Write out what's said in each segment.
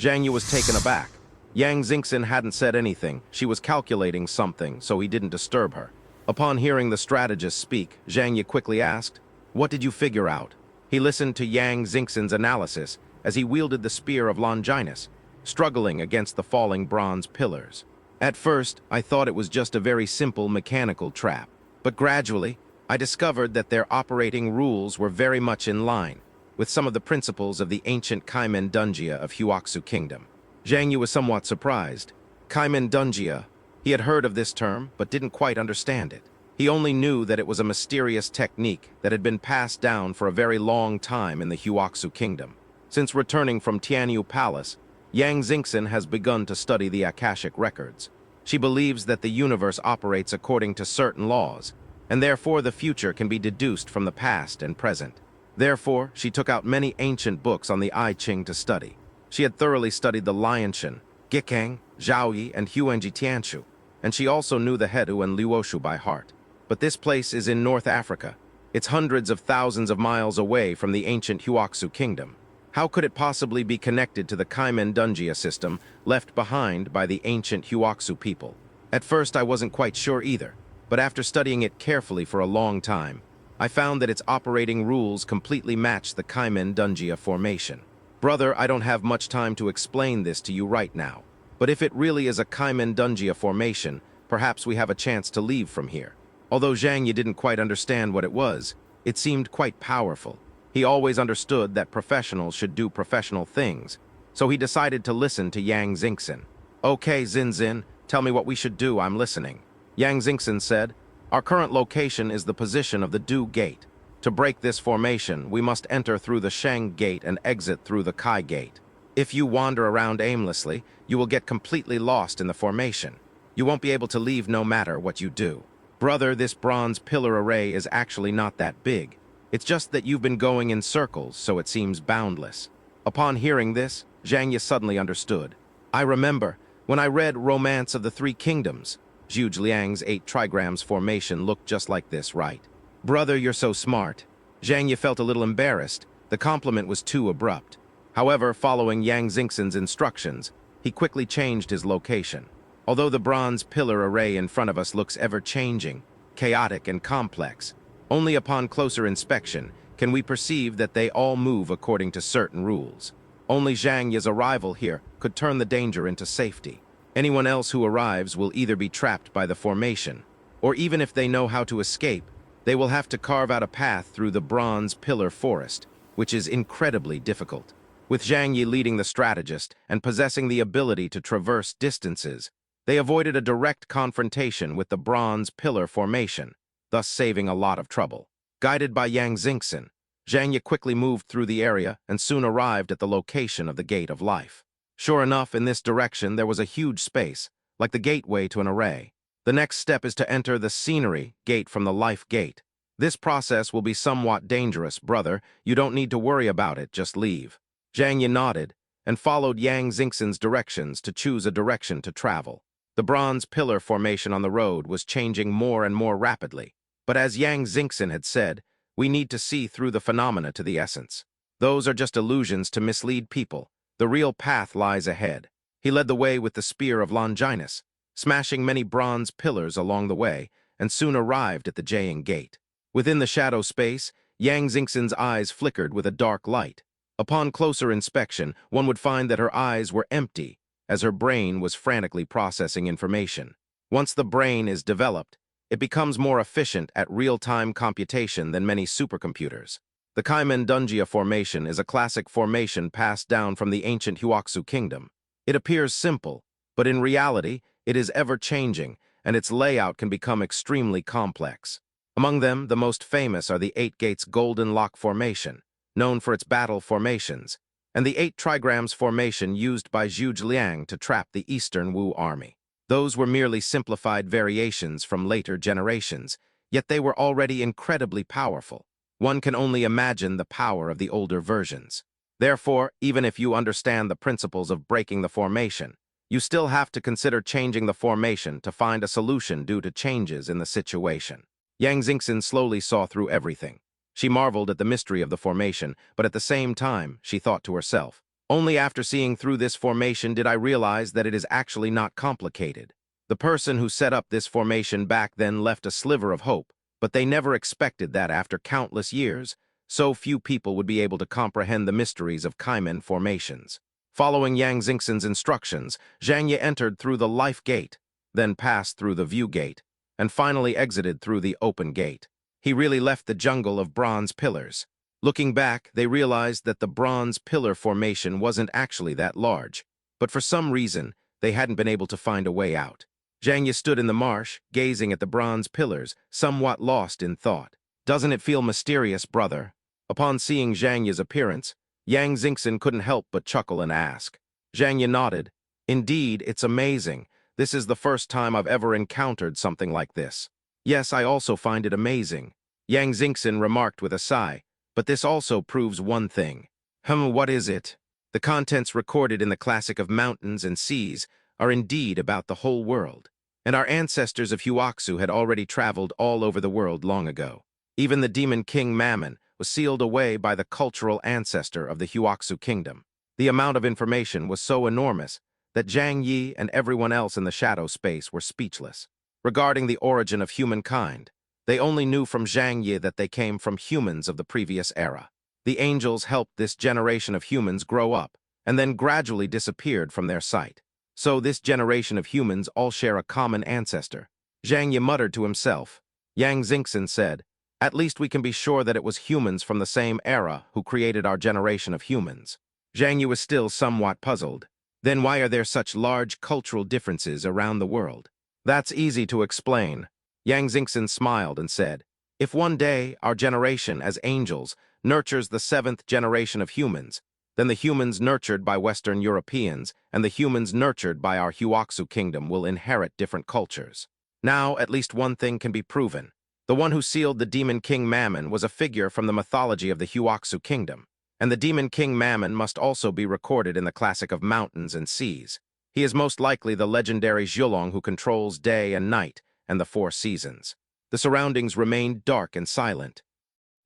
Zhang Yu was taken aback. Yang Xingxin hadn't said anything. She was calculating something, so he didn't disturb her. Upon hearing the strategist speak, Zhang Yu quickly asked, "What did you figure out?" He listened to Yang Xingxin's analysis as he wielded the spear of Longinus, struggling against the falling bronze pillars. At first, I thought it was just a very simple mechanical trap, but gradually, I discovered that their operating rules were very much in line with some of the principles of the ancient Kaimendungia of Huaxu Kingdom. Zhang Yu was somewhat surprised. Kaimendungia, he had heard of this term, but didn't quite understand it. He only knew that it was a mysterious technique that had been passed down for a very long time in the Huaxu Kingdom. Since returning from Tianyu Palace, Yang Xingxin has begun to study the Akashic records. She believes that the universe operates according to certain laws, and therefore the future can be deduced from the past and present. Therefore, she took out many ancient books on the I Ching to study. She had thoroughly studied the Lianshan, Gikang, Zhaoyi, and Huanji Tianshu, and she also knew the Hedu and Luoshu by heart. But this place is in North Africa. It's hundreds of thousands of miles away from the ancient Huaxu Kingdom. How could it possibly be connected to the Kaimendungia system left behind by the ancient Huaxu people? At first I wasn't quite sure either, but after studying it carefully for a long time, I found that its operating rules completely match the Kaimendungia formation. Brother, I don't have much time to explain this to you right now, but if it really is a Kaimendungia formation, perhaps we have a chance to leave from here. Although Zhang Yu didn't quite understand what it was, it seemed quite powerful. He always understood that professionals should do professional things, so he decided to listen to Yang Xingxin. "Okay, Xin, tell me what we should do, I'm listening." Yang Xingxin said, "Our current location is the position of the Du Gate. To break this formation, we must enter through the Sheng Gate and exit through the Kai Gate. If you wander around aimlessly, you will get completely lost in the formation. You won't be able to leave no matter what you do. Brother, this bronze pillar array is actually not that big. It's just that you've been going in circles, so it seems boundless." Upon hearing this, Zhang Yu suddenly understood. "I remember, when I read Romance of the Three Kingdoms, Zhuge Liang's 8 trigrams formation looked just like this, right?" "Brother, you're so smart." Zhang Yu felt a little embarrassed. The compliment was too abrupt. However, following Yang Xingxin's instructions, he quickly changed his location. Although the bronze pillar array in front of us looks ever-changing, chaotic, and complex, only upon closer inspection can we perceive that they all move according to certain rules. Only Zhang Yu's arrival here could turn the danger into safety. Anyone else who arrives will either be trapped by the formation, or even if they know how to escape, they will have to carve out a path through the bronze pillar forest, which is incredibly difficult. With Zhang Yu leading the strategist and possessing the ability to traverse distances, they avoided a direct confrontation with the bronze pillar formation, thus saving a lot of trouble. Guided by Yang Xingxin, Zhang Yu quickly moved through the area and soon arrived at the location of the Gate of Life. Sure enough, in this direction there was a huge space, like the gateway to an array. The next step is to enter the scenery gate from the Life Gate. This process will be somewhat dangerous, brother. You don't need to worry about it, just leave. Zhang Yu nodded and followed Yang Xingxin's directions to choose a direction to travel. The bronze pillar formation on the road was changing more and more rapidly, but as Yang Xingxin had said, we need to see through the phenomena to the essence. Those are just illusions to mislead people. The real path lies ahead. He led the way with the spear of Longinus, smashing many bronze pillars along the way, and soon arrived at the Jiang Gate. Within the shadow space, Yang Xingxin's eyes flickered with a dark light. Upon closer inspection, one would find that her eyes were empty, as her brain was frantically processing information. Once the brain is developed, it becomes more efficient at real-time computation than many supercomputers. The Kaimendungia formation is a classic formation passed down from the ancient Huaxu Kingdom. It appears simple, but in reality, it is ever-changing, and its layout can become extremely complex. Among them, the most famous are the 8 Gates Golden Lock Formation, known for its battle formations, and the 8 trigrams formation used by Zhuge Liang to trap the Eastern Wu army. Those were merely simplified variations from later generations, yet they were already incredibly powerful. One can only imagine the power of the older versions. Therefore, even if you understand the principles of breaking the formation, you still have to consider changing the formation to find a solution due to changes in the situation. Yang Xingxin slowly saw through everything. She marveled at the mystery of the formation, but at the same time, she thought to herself, Only after seeing through this formation did I realize that it is actually not complicated. The person who set up this formation back then left a sliver of hope, but they never expected that after countless years, so few people would be able to comprehend the mysteries of Kaimen formations. Following Yang Xingxin's instructions, Zhang Ye entered through the Life Gate, then passed through the View Gate, and finally exited through the Open Gate. He really left the jungle of bronze pillars. Looking back, they realized that the bronze pillar formation wasn't actually that large, but for some reason, they hadn't been able to find a way out. Zhang Ye stood in the marsh, gazing at the bronze pillars, somewhat lost in thought. Doesn't it feel mysterious, brother? Upon seeing Zhang Ye's appearance, Yang Xingxin couldn't help but chuckle and ask. Zhang Ye nodded. Indeed, it's amazing. This is the first time I've ever encountered something like this. Yes, I also find it amazing, Yang Xingxin remarked with a sigh, but this also proves one thing. What is it? The contents recorded in the classic of mountains and seas are indeed about the whole world, and our ancestors of Huaxu had already traveled all over the world long ago. Even the demon king Mammon was sealed away by the cultural ancestor of the Huaxu kingdom. The amount of information was so enormous that Zhang Yi and everyone else in the shadow space were speechless. Regarding the origin of humankind, they only knew from Zhang Yi that they came from humans of the previous era. The angels helped this generation of humans grow up, and then gradually disappeared from their sight. So this generation of humans all share a common ancestor. Zhang Yi muttered to himself. Yang Xingxin said, "At least we can be sure that it was humans from the same era who created our generation of humans." Zhang Yi was still somewhat puzzled. Then why are there such large cultural differences around the world? That's easy to explain. Yang Xingxin smiled and said, "If one day our generation, as angels, nurtures the 7th generation of humans, then the humans nurtured by Western Europeans and the humans nurtured by our Huaxu kingdom will inherit different cultures. Now, at least one thing can be proven. The one who sealed the demon king Mammon was a figure from the mythology of the Huaxu kingdom, and the demon king Mammon must also be recorded in the classic of mountains and seas. He is most likely the legendary Zhulong who controls day and night and the 4 seasons." The surroundings remained dark and silent.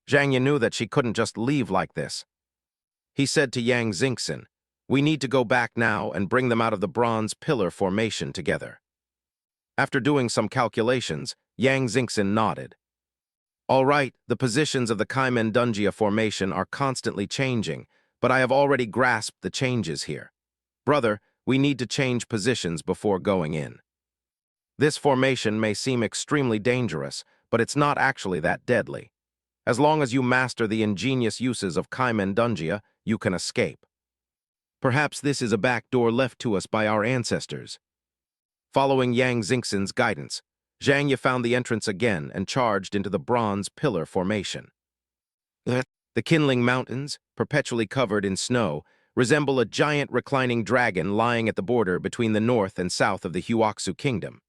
Zhang Ye knew that she couldn't just leave like this. He said to Yang Xingxin, "We need to go back now and bring them out of the bronze pillar formation together." After doing some calculations, Yang Xingxin nodded. "All right, the positions of the Kaimendungia formation are constantly changing, but I have already grasped the changes here. Brother, we need to change positions before going in. This formation may seem extremely dangerous, but it's not actually that deadly. As long as you master the ingenious uses of Kaimendungia, you can escape. Perhaps this is a back door left to us by our ancestors." Following Yang Xingxin's guidance, Zhang Ye found the entrance again and charged into the bronze pillar formation. The kindling mountains, perpetually covered in snow, resemble a giant reclining dragon lying at the border between the north and south of the Huaxu kingdom.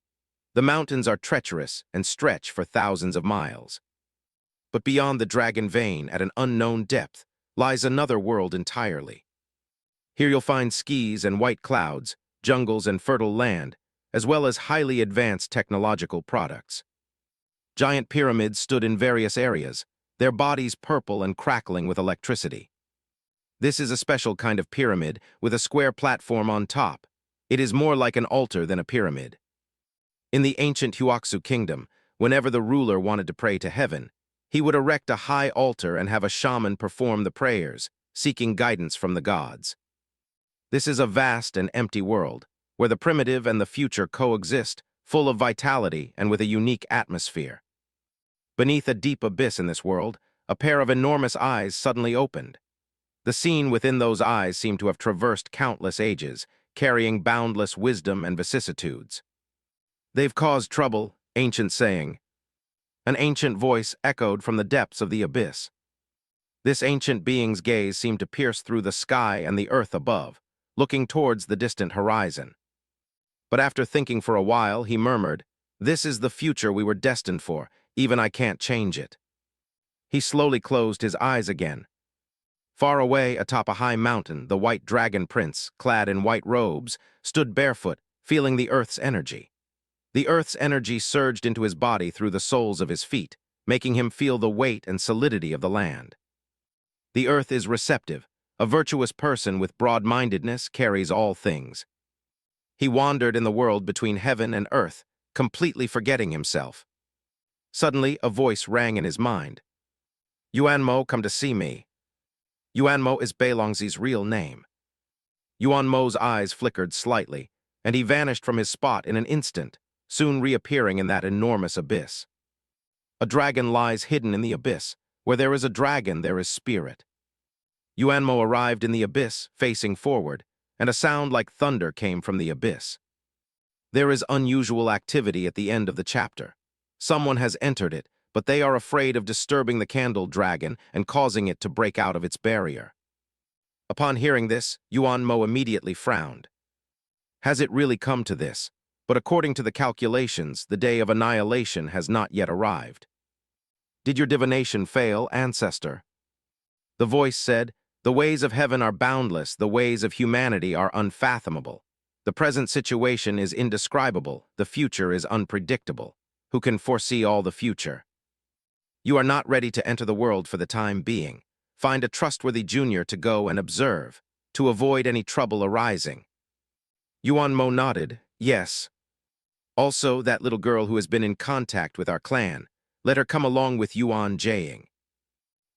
The mountains are treacherous and stretch for thousands of miles. But beyond the dragon vein, at an unknown depth, lies another world entirely. Here you'll find skis and white clouds, jungles and fertile land, as well as highly advanced technological products. Giant pyramids stood in various areas, their bodies purple and crackling with electricity. This is a special kind of pyramid with a square platform on top. It is more like an altar than a pyramid. In the ancient Huaxu kingdom, whenever the ruler wanted to pray to heaven, he would erect a high altar and have a shaman perform the prayers, seeking guidance from the gods. This is a vast and empty world, where the primitive and the future coexist, full of vitality and with a unique atmosphere. Beneath a deep abyss in this world, a pair of enormous eyes suddenly opened. The scene within those eyes seemed to have traversed countless ages, carrying boundless wisdom and vicissitudes. "They've caused trouble," ancient saying. An ancient voice echoed from the depths of the abyss. This ancient being's gaze seemed to pierce through the sky and the earth above, looking towards the distant horizon. But after thinking for a while, he murmured, "This is the future we were destined for, even I can't change it." He slowly closed his eyes again. Far away atop a high mountain, the white dragon prince, clad in white robes, stood barefoot, feeling the earth's energy. The earth's energy surged into his body through the soles of his feet, making him feel the weight and solidity of the land. The earth is receptive, A virtuous person with broad-mindedness carries all things. He wandered in the world between heaven and earth, completely forgetting himself. Suddenly, a voice rang in his mind. Yuanmo, come to see me. Yuanmo is Beilongzi's real name. Yuanmo's eyes flickered slightly, and he vanished from his spot in an instant, soon reappearing in that enormous abyss. A dragon lies hidden in the abyss. Where there is a dragon, there is spirit. Yuanmo arrived in the abyss, facing forward, and a sound like thunder came from the abyss. There is unusual activity at the end of the chapter. Someone has entered it, but they are afraid of disturbing the candle dragon and causing it to break out of its barrier. Upon hearing this, Yuanmo immediately frowned. Has it really come to this? But according to the calculations, the day of annihilation has not yet arrived. Did your divination fail, ancestor? The voice said, the ways of heaven are boundless, the ways of humanity are unfathomable. The present situation is indescribable, the future is unpredictable. Who can foresee all the future? You are not ready to enter the world for the time being. Find a trustworthy junior to go and observe, to avoid any trouble arising. Yuanmo nodded, yes. Also, that little girl who has been in contact with our clan, let her come along with Yuan Jaeing.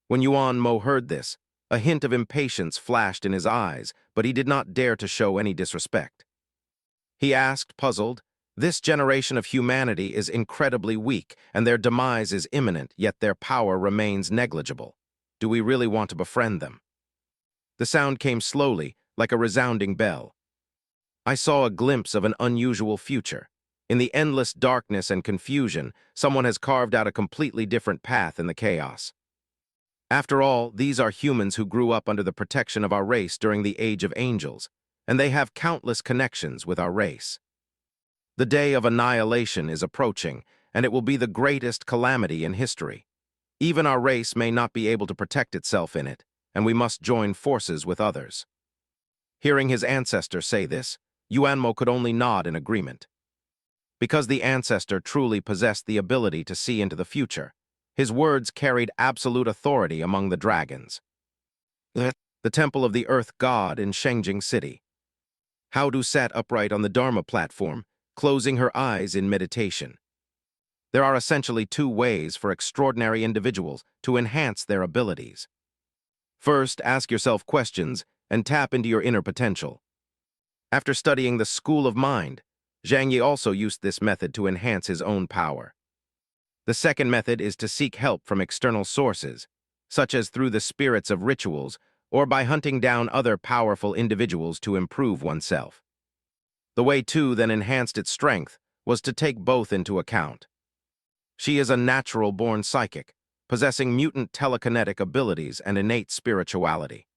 When Yuanmo heard this, a hint of impatience flashed in his eyes, but he did not dare to show any disrespect. He asked, puzzled, this generation of humanity is incredibly weak, and their demise is imminent, yet their power remains negligible. Do we really want to befriend them? The sound came slowly, like a resounding bell. I saw a glimpse of an unusual future. In the endless darkness and confusion, someone has carved out a completely different path in the chaos. After all, these are humans who grew up under the protection of our race during the Age of Angels, and they have countless connections with our race. The day of annihilation is approaching, and it will be the greatest calamity in history. Even our race may not be able to protect itself in it, and we must join forces with others. Hearing his ancestor say this, Yuanmo could only nod in agreement. Because the ancestor truly possessed the ability to see into the future, his words carried absolute authority among the dragons. The temple of the Earth God in Shengjing City. Haodu sat upright on the Dharma platform, closing her eyes in meditation. There are essentially two ways for extraordinary individuals to enhance their abilities. First, ask yourself questions and tap into your inner potential. After studying the School of Mind, Zhang Yi also used this method to enhance his own power. The second method is to seek help from external sources, such as through the spirits of rituals or by hunting down other powerful individuals to improve oneself. The way Tu then enhanced its strength was to take both into account. She is a natural-born psychic, possessing mutant telekinetic abilities and innate spirituality.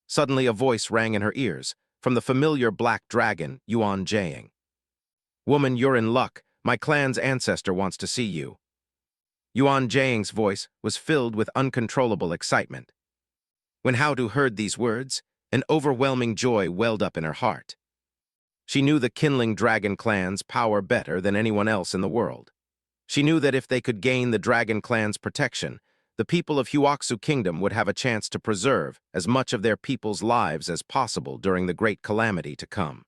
Suddenly a voice rang in her ears, from the familiar black dragon, Yuan Jaeing. Woman, you're in luck. My clan's ancestor wants to see you. Yuan Jaeing's voice was filled with uncontrollable excitement. When Haodu heard these words, an overwhelming joy welled up in her heart. She knew the kindling dragon clan's power better than anyone else in the world. She knew that if they could gain the dragon clan's protection, the people of Huaxu Kingdom would have a chance to preserve as much of their people's lives as possible during the great calamity to come.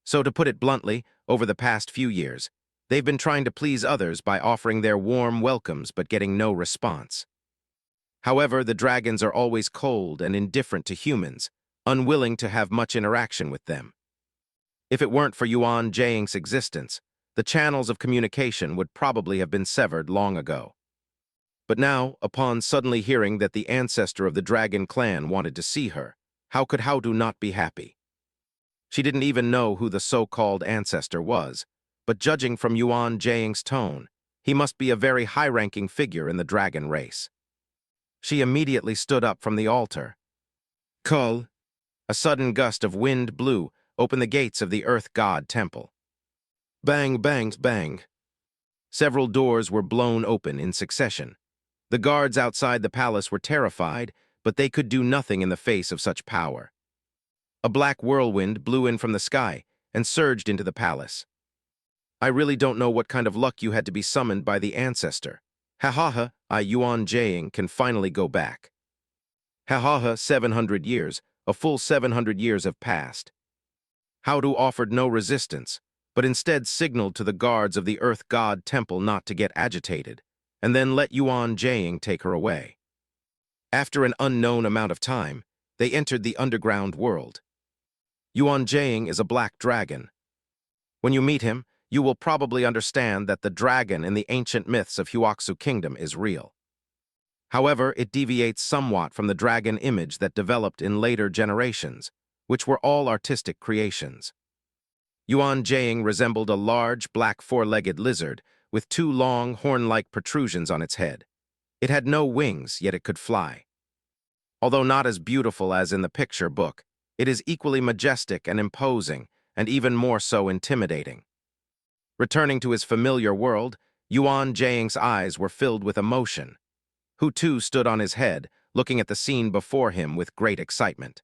So to put it bluntly, over the past few years, they've been trying to please others by offering their warm welcomes but getting no response. However, the dragons are always cold and indifferent to humans, unwilling to have much interaction with them. If it weren't for Yuan Jaeing's existence, the channels of communication would probably have been severed long ago. But now, upon suddenly hearing that the ancestor of the dragon clan wanted to see her, how could Haodu not be happy? She didn't even know who the so-called ancestor was, but judging from Yuan Jaeing's tone, he must be a very high-ranking figure in the dragon race. She immediately stood up from the altar. Call! A sudden gust of wind blew open the gates of the Earth God Temple. Bang, bang, bang. Several doors were blown open in succession. The guards outside the palace were terrified, but they could do nothing in the face of such power. A black whirlwind blew in from the sky and surged into the palace. I really don't know what kind of luck you had to be summoned by the ancestor. Ha ha ha, Yuan Jaeing can finally go back. Ha ha ha, 700 years, a full 700 years have passed. Howdu offered no resistance, but instead signaled to the guards of the Earth God Temple not to get agitated, and then let Yuan Jaying take her away. After an unknown amount of time, they entered the underground world. Yuan Jaying is a black dragon. When you meet him, you will probably understand that the dragon in the ancient myths of Huaxu Kingdom is real. However, it deviates somewhat from the dragon image that developed in later generations, which were all artistic creations. Yuan Jaying resembled a large, black four-legged lizard with two long, horn-like protrusions on its head. It had no wings, yet it could fly. Although not as beautiful as in the picture book, it is equally majestic and imposing, and even more so intimidating. Returning to his familiar world, Yuan Jaying's eyes were filled with emotion. Hu Tu stood on his head, looking at the scene before him with great excitement.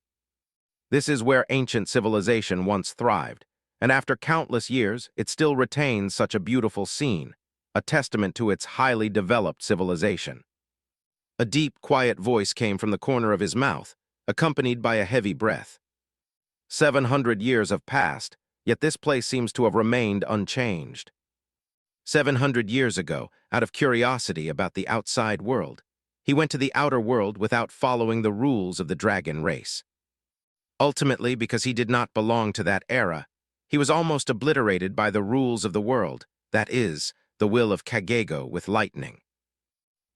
This is where ancient civilization once thrived, and after countless years, it still retains such a beautiful scene, a testament to its highly developed civilization. A deep, quiet voice came from the corner of his mouth, accompanied by a heavy breath. 700 years have passed, yet this place seems to have remained unchanged. 700 years ago, out of curiosity about the outside world, he went to the outer world without following the rules of the dragon race. Ultimately, because he did not belong to that era, he was almost obliterated by the rules of the world, that is, the will of Kagego with lightning.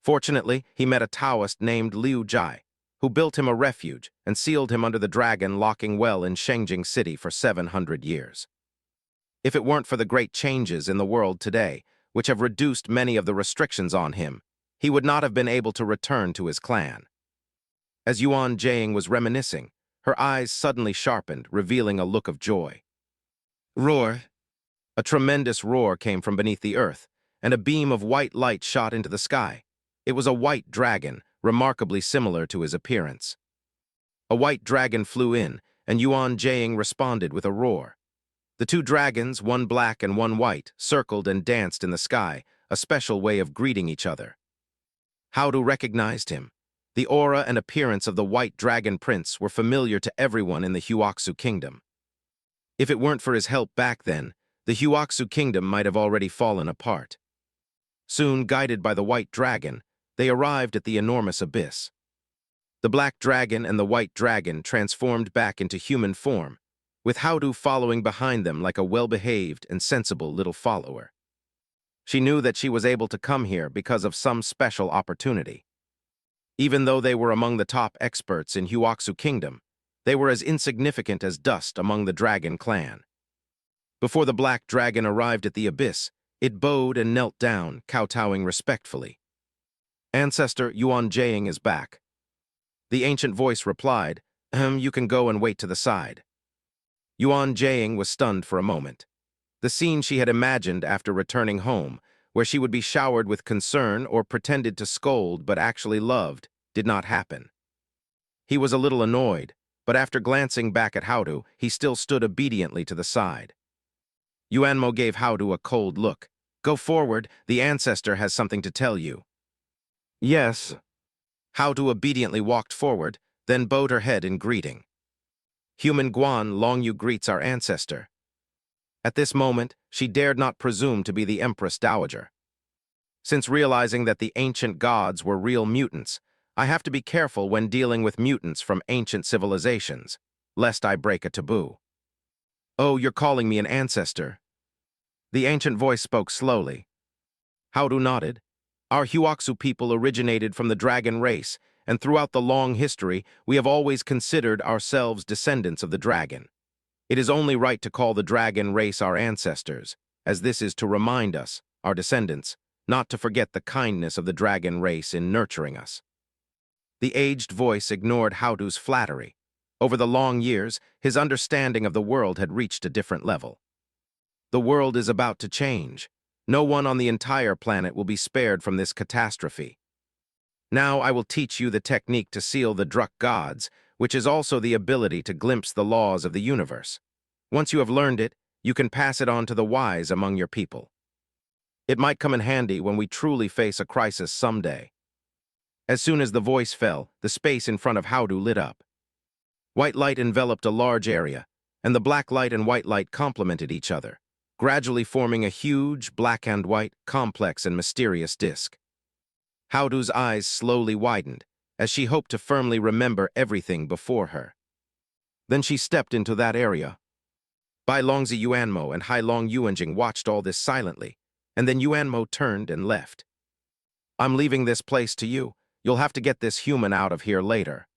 Fortunately, he met a Taoist named Liu Jai, who built him a refuge and sealed him under the dragon locking well in Shengjing City for 700 years. If it weren't for the great changes in the world today, which have reduced many of the restrictions on him, he would not have been able to return to his clan. As Yuan Jaying was reminiscing, her eyes suddenly sharpened, revealing a look of joy. Roar! A tremendous roar came from beneath the earth, and a beam of white light shot into the sky. It was a white dragon, remarkably similar to his appearance. A white dragon flew in, and Yuan Jaying responded with a roar. The two dragons, one black and one white, circled and danced in the sky, a special way of greeting each other. Howdu recognized him. The aura and appearance of the white dragon prince were familiar to everyone in the Huaxu Kingdom. If it weren't for his help back then, the Huaxu Kingdom might have already fallen apart. Soon, guided by the white dragon, they arrived at the enormous abyss. The black dragon and the white dragon transformed back into human form, with Howdu following behind them like a well-behaved and sensible little follower. She knew that she was able to come here because of some special opportunity. Even though they were among the top experts in Huaxu Kingdom, they were as insignificant as dust among the dragon clan. Before the black dragon arrived at the abyss, it bowed and knelt down, kowtowing respectfully. Ancestor Yuan Jaying is back. The ancient voice replied, You can go and wait to the side. Yuan Jaying was stunned for a moment. The scene she had imagined after returning home, where she would be showered with concern or pretended to scold but actually loved, did not happen. He was a little annoyed, but after glancing back at Howdu, he still stood obediently to the side. Yuanmo gave Howdu a cold look. Go forward, the ancestor has something to tell you. Yes. Howdu obediently walked forward, then bowed her head in greeting. Human Guan Longyu greets our ancestor. At this moment, she dared not presume to be the Empress Dowager. Since realizing that the ancient gods were real mutants, I have to be careful when dealing with mutants from ancient civilizations, lest I break a taboo. Oh, you're calling me an ancestor? The ancient voice spoke slowly. Howdu nodded. Our Huaxu people originated from the dragon race, and throughout the long history, we have always considered ourselves descendants of the dragon. It is only right to call the dragon race our ancestors, as this is to remind us, our descendants, not to forget the kindness of the dragon race in nurturing us. The aged voice ignored Howdu's flattery. Over the long years, his understanding of the world had reached a different level. The world is about to change. No one on the entire planet will be spared from this catastrophe. Now I will teach you the technique to seal the Druk gods, which is also the ability to glimpse the laws of the universe. Once you have learned it, you can pass it on to the wise among your people. It might come in handy when we truly face a crisis someday. As soon as the voice fell, the space in front of Howdu lit up. White light enveloped a large area, and the black light and white light complemented each other, gradually forming a huge, black and white, complex and mysterious disk. Howdu's eyes slowly widened, as she hoped to firmly remember everything before her. Then she stepped into that area. Bai Longzi Yuanmo and Hai Long Yuanjing watched all this silently, and then Yuanmo turned and left. "I'm leaving this place to you. You'll have to get this human out of here later."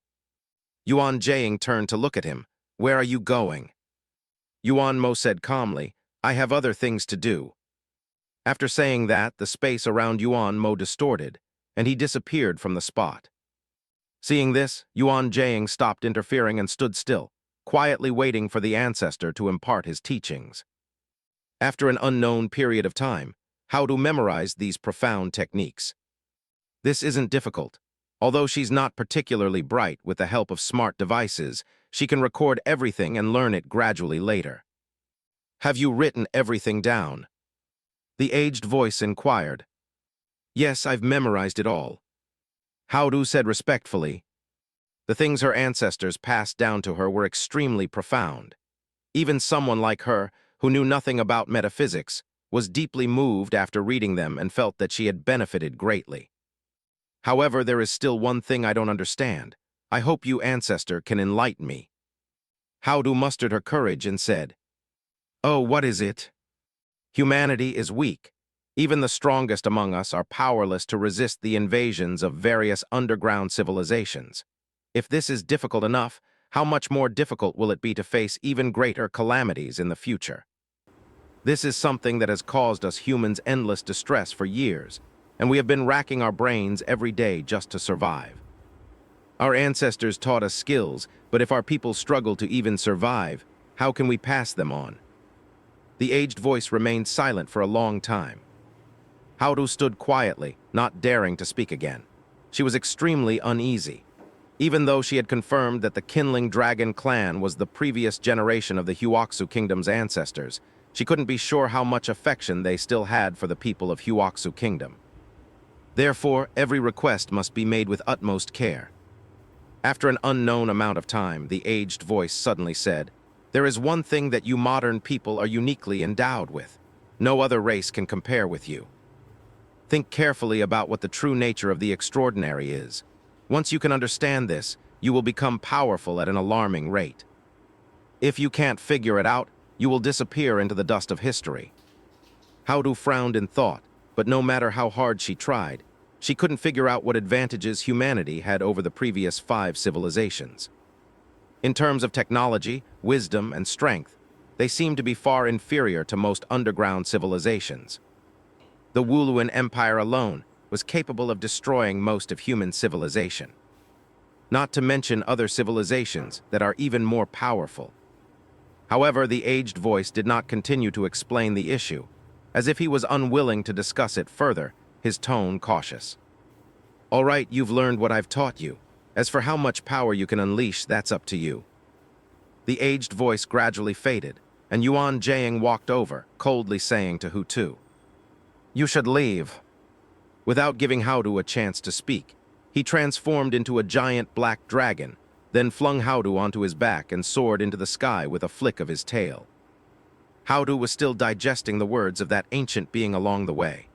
Yuan Jing turned to look at him. "Where are you going?" Yuanmo said calmly, "I have other things to do." After saying that, the space around Yuanmo distorted, and he disappeared from the spot. Seeing this, Yuan Jing stopped interfering and stood still, quietly waiting for the ancestor to impart his teachings. After an unknown period of time, Howdu memorized these profound techniques. This isn't difficult. Although she's not particularly bright, with the help of smart devices, she can record everything and learn it gradually later. "Have you written everything down?" The aged voice inquired. "Yes, I've memorized it all." Howdu said respectfully. The things her ancestors passed down to her were extremely profound. Even someone like her, who knew nothing about metaphysics, was deeply moved after reading them and felt that she had benefited greatly. "However, there is still one thing I don't understand. I hope you, ancestor, can enlighten me." Howdu mustered her courage and said, "Oh, what is it?" "Humanity is weak. Even the strongest among us are powerless to resist the invasions of various underground civilizations. If this is difficult enough, how much more difficult will it be to face even greater calamities in the future? This is something that has caused us humans endless distress for years, and we have been racking our brains every day just to survive. Our ancestors taught us skills, but if our people struggle to even survive, how can we pass them on?" The aged voice remained silent for a long time. Howdu stood quietly, not daring to speak again. She was extremely uneasy. Even though she had confirmed that the Kindling Dragon clan was the previous generation of the Huoxu Kingdom's ancestors, she couldn't be sure how much affection they still had for the people of Huoxu Kingdom. Therefore, every request must be made with utmost care. After an unknown amount of time, the aged voice suddenly said, "There is one thing that you modern people are uniquely endowed with. No other race can compare with you. Think carefully about what the true nature of the extraordinary is. Once you can understand this, you will become powerful at an alarming rate. If you can't figure it out, you will disappear into the dust of history." Howdu frowned in thought, but no matter how hard she tried, she couldn't figure out what advantages humanity had over the previous 5 civilizations. In terms of technology, wisdom, and strength, they seemed to be far inferior to most underground civilizations. The Wuluan Empire alone was capable of destroying most of human civilization. Not to mention other civilizations that are even more powerful. However, the aged voice did not continue to explain the issue, as if he was unwilling to discuss it further, his tone cautious. "All right, you've learned what I've taught you. As for how much power you can unleash, that's up to you." The aged voice gradually faded, and Yuan Jing walked over, coldly saying to Hutu, "You should leave." Without giving Howdu a chance to speak, he transformed into a giant black dragon, then flung Howdu onto his back and soared into the sky with a flick of his tail. Howdu was still digesting the words of that ancient being along the way.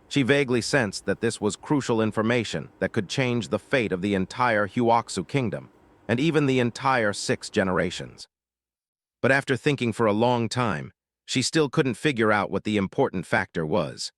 She vaguely sensed that this was crucial information that could change the fate of the entire Huoxu Kingdom, and even the entire 6 generations. But after thinking for a long time, she still couldn't figure out what the important factor was.